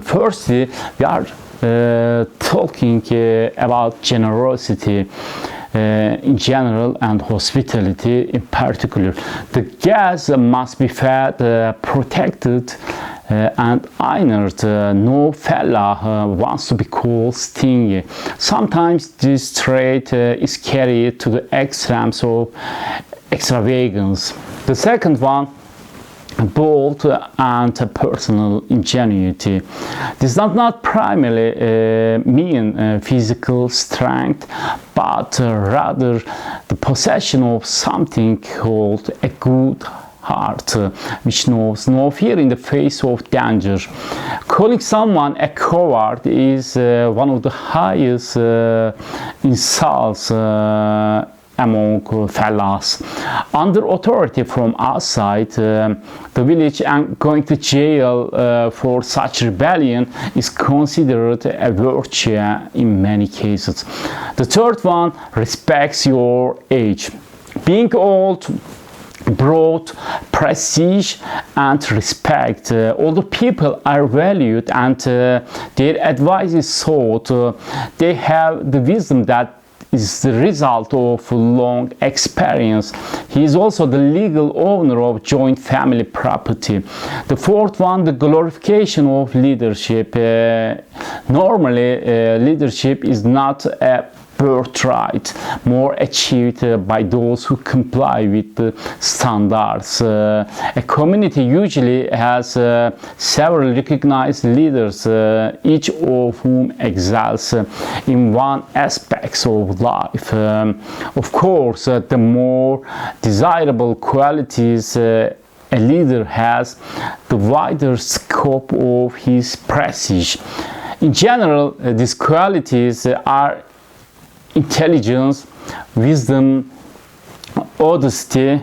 Firstly, we are talking about generosity in general and hospitality in particular. The guests must be fed, protected, and honored. No fellah wants to be called stingy. Sometimes this trait is carried to the extremes of extravagance. The second one, bold and personal ingenuity. This does not primarily mean physical strength, but rather the possession of something called a good heart, which knows no fear in the face of danger. Calling someone a coward is one of the highest insults among Fellahs. Under authority from outside the village, and going to jail for such rebellion is considered a virtue in many cases. The third one, respects your age. Being old brought prestige and respect. Older people are valued and their advice is sought. They have the wisdom that is the result of long experience. He is also the legal owner of joint family property. The fourth one, the glorification of leadership. Normally, leadership is not a birthright, more achieved by those who comply with the standards. A community usually has several recognized leaders, each of whom excels in one aspect of life. Of course, the more desirable qualities a leader has, the wider scope of his prestige. In general, these qualities are intelligence, wisdom, honesty,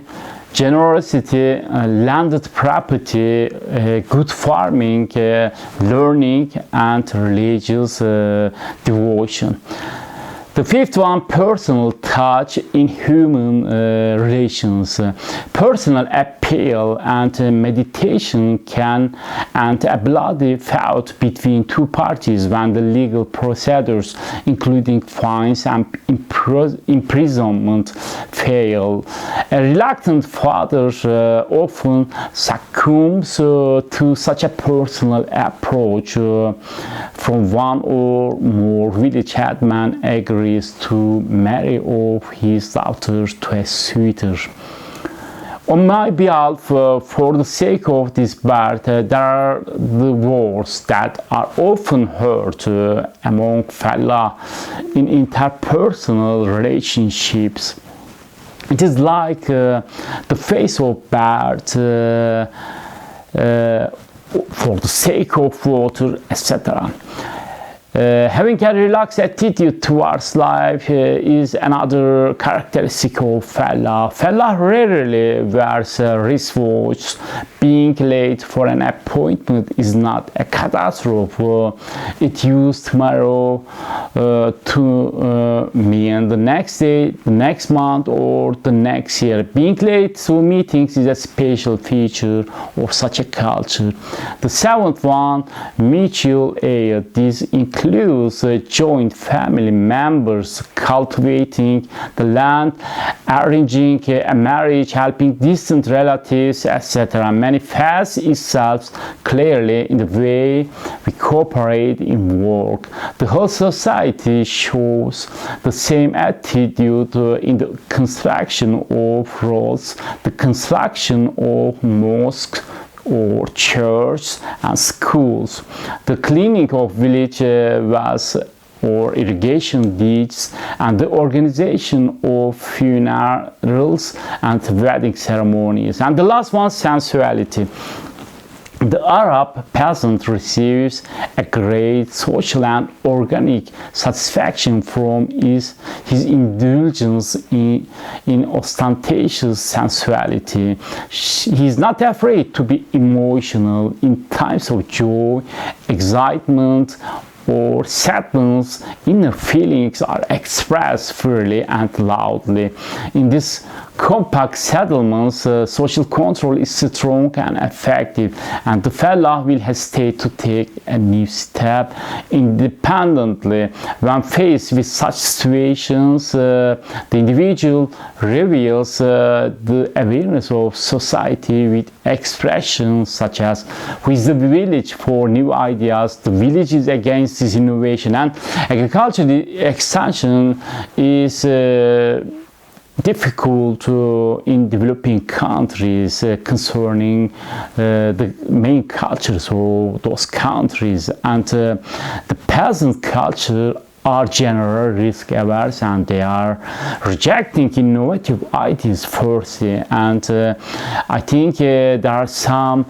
generosity, landed property, good farming, learning, and religious devotion. The fifth one, personal touch in human relations. Personal appeal and meditation can end a bloody feud between two parties when the legal procedures, including fines and imprisonment, fail. A reluctant father often succumbs to such a personal approach. From one or more village headmen agrees to marry off his daughter to a suitor. On my behalf, for the sake of this birth, there are the words that are often heard among Fellah in interpersonal relationships. It is like the face of birth, for the sake of water, etc. Having a relaxed attitude towards life is another characteristic of Fellah. Fellah rarely wears wristwatches. Being late for an appointment is not a catastrophe. It used tomorrow to mean the next day, the next month, or the next year. Being late to meetings is a special feature of such a culture. The seventh one, mutual aid. This includes joint family members cultivating the land, arranging a marriage, helping distant relatives, etc. Manifests itself clearly in the way we cooperate in work. The whole society shows the same attitude in the construction of roads, the construction of mosques, or churches and schools, the cleaning of village wells or irrigation ditches, and the organization of funerals and wedding ceremonies. And the last one, sensuality. The Arab peasant receives a great social and organic satisfaction from his indulgence in ostentatious sensuality. He is not afraid to be emotional in times of joy, excitement, or sadness. Inner feelings are expressed freely and loudly. In this compact settlements, social control is strong and effective, and the Fellah will hesitate to take a new step independently. When faced with such situations, the individual reveals the awareness of society with expressions such as "Who is the village for new ideas?" "The village is against this innovation." And agriculture extension is difficult in developing countries concerning the main cultures of those countries, and the peasant culture are generally risk averse, and they are rejecting innovative ideas first, and I think there are some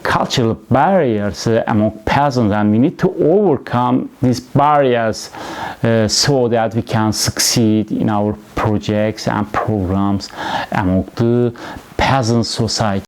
cultural barriers among peasants, and we need to overcome these barriers so that we can succeed in our projects and programs among the peasant society.